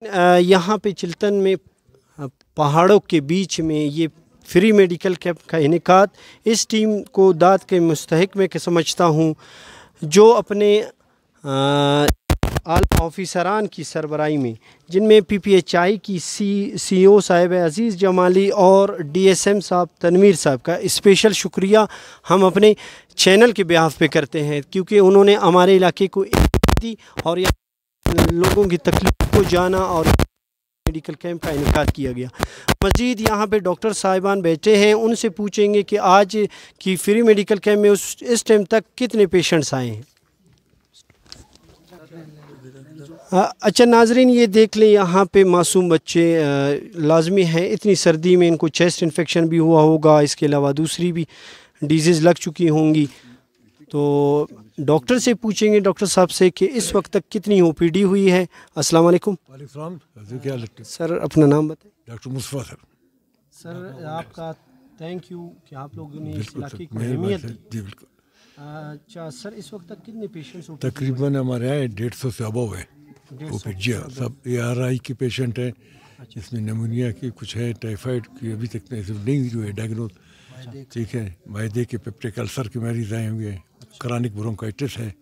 यहाँ पे चिल्तन में पहाड़ों के बीच में ये फ्री मेडिकल कैंप का इनेकाद इस टीम को दाद के मुस्तहिक में समझता हूँ, जो अपने आला ऑफिसरान की सरबराही में, जिनमें PPHI की CEO साहिब अज़ीज़ जमाली और DSM साहब तनवीर साहब का स्पेशल शुक्रिया हम अपने चैनल के बिहाफ पे करते हैं, क्योंकि उन्होंने हमारे इलाके को दी और लोगों की तकलीफ को जाना और मेडिकल कैंप का इनेकाद किया गया। मज़ीद यहाँ पे डॉक्टर साहिबान बैठे हैं, उनसे पूछेंगे कि आज की फ्री मेडिकल कैंप में इस टाइम तक कितने पेशेंट्स आए हैं। अच्छा नाजरीन, ये देख लें यहाँ पे मासूम बच्चे लाजमी हैं, इतनी सर्दी में इनको चेस्ट इन्फेक्शन भी हुआ होगा, इसके अलावा दूसरी भी डिजीज़ लग चुकी होंगी। तो डॉक्टर से पूछेंगे, डॉक्टर साहब से, कि इस वक्त तक कितनी OPD हुई है। अस्सलाम वालेकुम। सर अपना नाम बताएं। Doctor Mustafa sir. सर आपका थैंक यू कि आप लोगों ने इस इलाके को अहमियत दी। जी बिल्कुल। अच्छा सर, इस वक्त तक कितने पेशेंट्स तकरीबन हमारे यहाँ 150 से अबव है OPD। सब ARI के पेशेंट हैं, इसमें नमूनिया की कुछ है, टाइफाइड की अभी तक नहीं जो है डायग्नोज, ठीक है, मायदे के पेप्टिक अल्सर के मरीज आए हुए हैं, क्रॉनिक ब्रोंकाइटिस है,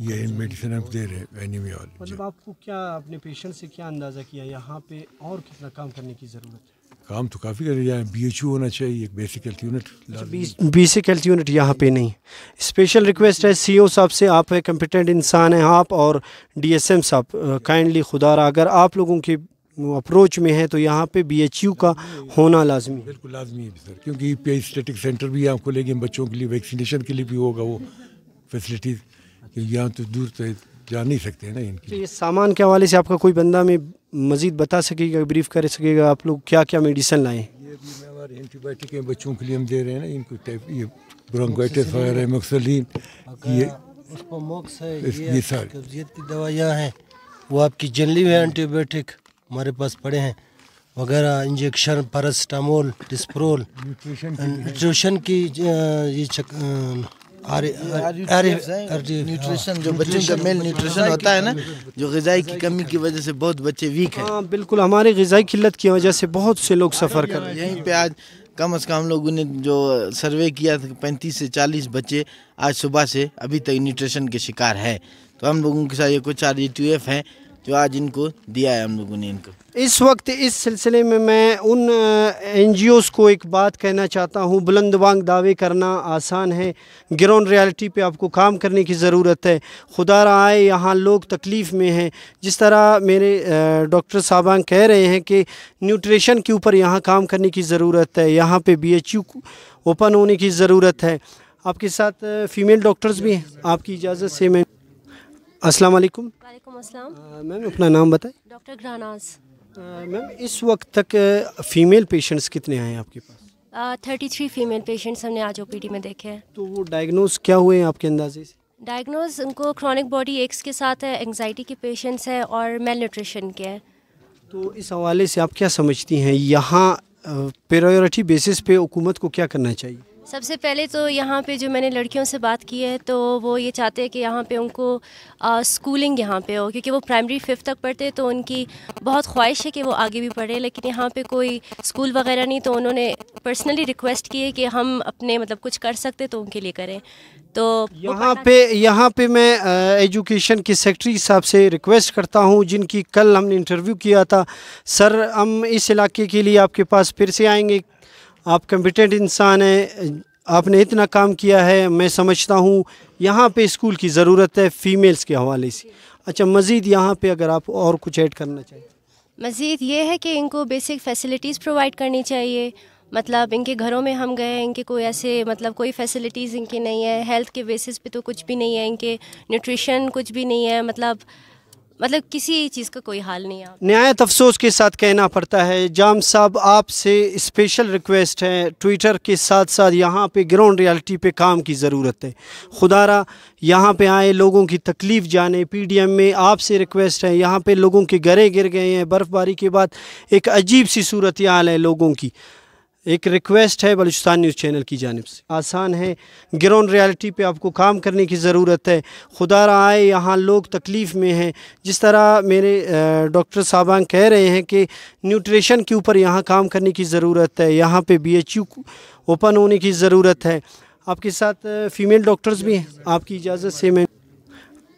ये मेडिसिन हम दे रहे हैं एनीमिया वाली। मतलब आपको क्या, अपने पेशेंट से क्या अंदाज़ा किया यहाँ पे और कितना काम करने की ज़रूरत है? काम तो काफ़ी कर रहा है, BHU होना चाहिए, एक basic health unit. Basic health unit यहाँ पे नहीं। स्पेशल रिक्वेस्ट है CO साहब से, आप कम्पिटेंट इंसान हैं आप और DSM साहब, काइंडली खुदारा अगर आप लोगों के अप्रोच में है तो यहाँ पे BHU का होना लाजमी है। बिल्कुल लाजमी है सर, क्योंकि EPI स्टैटिक सेंटर भी यहाँ खोलेंगे, बच्चों के लिए वैक्सीनेशन के लिए भी होगा वो फैसिलिटीज़, क्योंकि यहाँ तो दूर से जा नहीं सकते हैं ना इनकी। तो ये सामान के हवाले से आपका कोई बंदा में मज़ीद बता सकेगा, ब्रीफ कर सकेगा आप लोग क्या क्या मेडिसिन लाए? ये भी हमारे एंटीबायोटिक हैं, बच्चों के लिए हम दे रहे हैं ना इनको, टाइप ये ब्रोंकाइटिस वगैरह है, मोक्सिलिन, ये उसको मोक्स है, ये सारी कब्जियत की दवाइयाँ हैं, वो आपकी जनरली है, एंटीबायोटिक हमारे पास पड़े हैं वगैरह, इंजेक्शन, पैरासिटामोल, डिस्प्रोल, न्यूट्रिशन की ये न्यूट्रिशन जो बच्चों का मेल न्यूट्रिशन होता है ना, जो ग़िज़ाई की कमी की वजह से बहुत बच्चे वीक हैं। हाँ बिल्कुल, हमारे ग़िज़ाई किल्लत की वजह से बहुत से लोग सफ़र कर रहे हैं। यहीं पे आज कम से कम हम लोगों ने जो सर्वे किया था 35 से 40 बच्चे आज सुबह से अभी तक न्यूट्रिशन के शिकार है। तो हम लोगों के साथ ये कुछ RETF हैं जो आज इनको दिया है हम लोगों ने इनको। इस वक्त इस सिलसिले में मैं उन NGOs को एक बात कहना चाहता हूँ, बुलंदवांग दावे करना आसान है, ग्राउंड रियलिटी पे आपको काम करने की ज़रूरत है। खुदा रहा है यहाँ लोग तकलीफ़ में हैं, जिस तरह मेरे डॉक्टर साहबान कह रहे हैं कि न्यूट्रिशन के ऊपर यहाँ काम करने की ज़रूरत है, यहाँ पे BHU ओपन होने की ज़रूरत है। आपके साथ फ़ीमेल डॉक्टर्स भी हैं, आपकी इजाज़त से मैं। अस्सलाम वालेकुम। वालेकुम अस्सलाम। मैम अपना नाम बताएं। डॉक्टर ग्रानाज। मैम इस वक्त तक फ़ीमेल पेशेंट्स कितने आए हैं आपके पास? 33 फीमेल पेशेंट्स हमने आज OPD में देखे हैं। तो वो डायग्नोज क्या हुए हैं आपके अंदाजे से? डायग्नोज उनको क्रॉनिक बॉडी एक्स के साथ है, एंग्जाइटी के पेशेंट्स हैं और मेल न्यूट्रिशन के हैं। तो इस हवाले से आप क्या समझती हैं, यहाँ प्रायोरिटी बेसिस पे हुकूमत को क्या करना चाहिए? सबसे पहले तो यहाँ पे जो मैंने लड़कियों से बात की है तो वो ये चाहते हैं कि यहाँ पे उनको स्कूलिंग यहाँ पे हो, क्योंकि वो प्राइमरी 5th तक पढ़ते हैं तो उनकी बहुत ख्वाहिश है कि वो आगे भी पढ़े, लेकिन यहाँ पे कोई स्कूल वगैरह नहीं। तो उन्होंने पर्सनली रिक्वेस्ट की है कि हम अपने मतलब कुछ कर सकते तो उनके लिए करें। तो यहाँ पे मैं एजुकेशन के सेक्रेटरी साहब से रिक्वेस्ट करता हूँ, जिनकी कल हमने इंटरव्यू किया था। सर हम इस इलाके के लिए आपके पास फिर से आएंगे, आप कम्पिटेंट इंसान हैं, आपने इतना काम किया है, मैं समझता हूँ यहाँ पे स्कूल की ज़रूरत है फ़ीमेल्स के हवाले से। अच्छा मज़ीद यहाँ पे अगर आप और कुछ ऐड करना चाहिए? मज़ीद ये है कि इनको बेसिक फैसिलिटीज़ प्रोवाइड करनी चाहिए। मतलब इनके घरों में हम गए, इनके कोई ऐसे मतलब कोई फैसिलिटीज़ इनकी नहीं है, हेल्थ के बेसिस पे तो कुछ भी नहीं है, इनके न्यूट्रिशन कुछ भी नहीं है, मतलब किसी चीज़ का कोई हाल नहीं है। नहायत अफसोस के साथ कहना पड़ता है। जाम साहब आपसे स्पेशल रिक्वेस्ट है, ट्विटर के साथ साथ यहाँ पे ग्राउंड रियलिटी पे काम की ज़रूरत है। खुदारा यहाँ पे आए, लोगों की तकलीफ़ जाने। PDM में आपसे रिक्वेस्ट है, यहाँ पे लोगों के घरे गिर गए हैं, बर्फ़बारी के बाद एक अजीब सी सूरत हाल है लोगों की। ایک ریکویسٹ ہے بلوچستان نیوز چینل کی جانب سے، آسان ہے، گراؤنڈ ریالٹی پہ آپ کو کام کرنے کی ضرورت ہے. خدا رہا ہے یہاں لوگ تکلیف میں ہیں، جس طرح میرے ڈاکٹر صاحبان کہہ رہے ہیں کہ نیوٹریشن کے اوپر یہاں کام کرنے کی ضرورت ہے، یہاں پہ BHU اوپن ہونے کی ضرورت ہے. آپ کے ساتھ فیمیل ڈاکٹرز بھی ہیں، آپ کی اجازت سے میں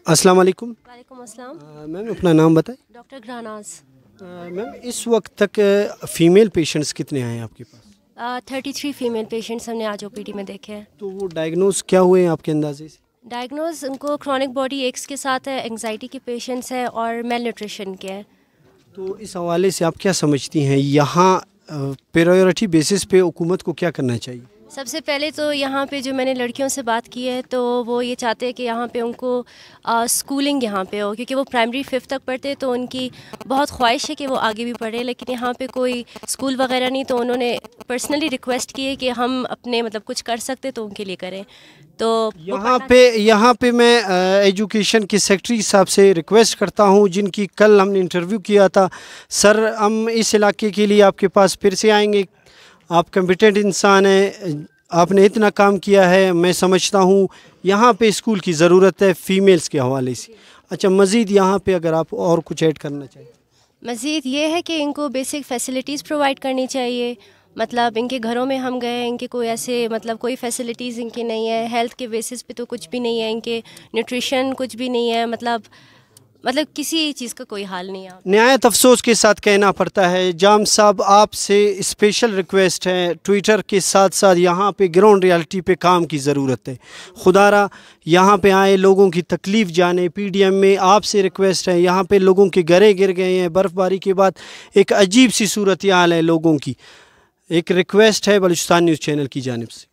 السلام علیکم. وعلیکم السلام. میم اپنا نام بتائیں. ڈاکٹر گراناز. میم اس وقت تک فیمیل پیشنٹس کتنے آئے ہیں آپ کے پاس؟ 33 فیمیل پیشنٹس ہم نے آج OPD میں دیکھے ہیں. تو وہ ڈائگنوز کیا ہوئے ہیں آپ کے اندازے سے؟ ڈائگنوز ان کو کرونک باڈی ایکس کے ساتھ ہے، انگزائٹی کے پیشنٹس ہیں اور میل نیوٹریشن کے ہیں. تو اس حوالے سے آپ کیا سمجھتی ہیں یہاں پریورٹی بیسس پہ حکومت کو کیا کرنا چاہیے؟ سب سے پہلے تو یہاں پہ جو میں نے لڑکیوں سے بات کی ہے تو وہ یہ چاہتے ہیں کہ یہاں پہ ان کو اسکولنگ یہاں پہ ہو، کیونکہ وہ پرائمری 5 تک پڑھتے تو ان کی بہت خواہش ہے کہ وہ آگے بھی پڑھے، لیکن یہاں پہ کوئی اسکول وغیرہ نہیں. تو انہوں نے پرسنلی ریکویسٹ کی ہے کہ ہم اپنے مطلب کچھ کر سکتے تو ان کے لیے کریں. تو یہاں پہ میں ایجوکیشن کے سیکرٹری صاحب سے ریکویسٹ کرتا ہوں، جن کی کل ہم نے انٹرویو کیا تھا. سر ہم اس علاقے کے لیے آپ کے پاس پھر سے آئیں گے، آپ کمپیٹنٹ انسان ہیں، آپ نے اتنا کام کیا ہے، میں سمجھتا ہوں یہاں پہ اسکول کی ضرورت ہے فیمیلز کے حوالے سے. اچھا مزید یہاں پہ اگر آپ اور کچھ ایڈ کرنا چاہیں. مزید یہ ہے کہ ان کو بیسک فیسلٹیز پرووائڈ کرنی چاہیے. مطلب ان کے گھروں میں ہم گئے، ان کے کوئی ایسے مطلب کوئی فیسلٹیز ان کی نہیں ہے، ہیلتھ کے بیسس پہ تو کچھ بھی نہیں ہے، ان کے نیوٹریشن کچھ بھی نہیں ہے، مطلب کسی چیز کا کوئی حال نہیں ہے. نہایت افسوس کے ساتھ کہنا پڑتا ہے جام صاحب آپ سے اسپیشل ریکویسٹ ہے، ٹویٹر کے ساتھ ساتھ یہاں پہ گراؤنڈ ریالٹی پہ کام کی ضرورت ہے. خدا را یہاں پہ آئے لوگوں کی تکلیف جانے. PDM میں آپ سے ریکویسٹ ہے، یہاں پہ لوگوں کے گھرے گر گئے ہیں، برف باری کے بعد ایک عجیب سی صورتحال ہے لوگوں کی. ایک ریکویسٹ ہے بلوچستان نیوز چینل کی جانب سے.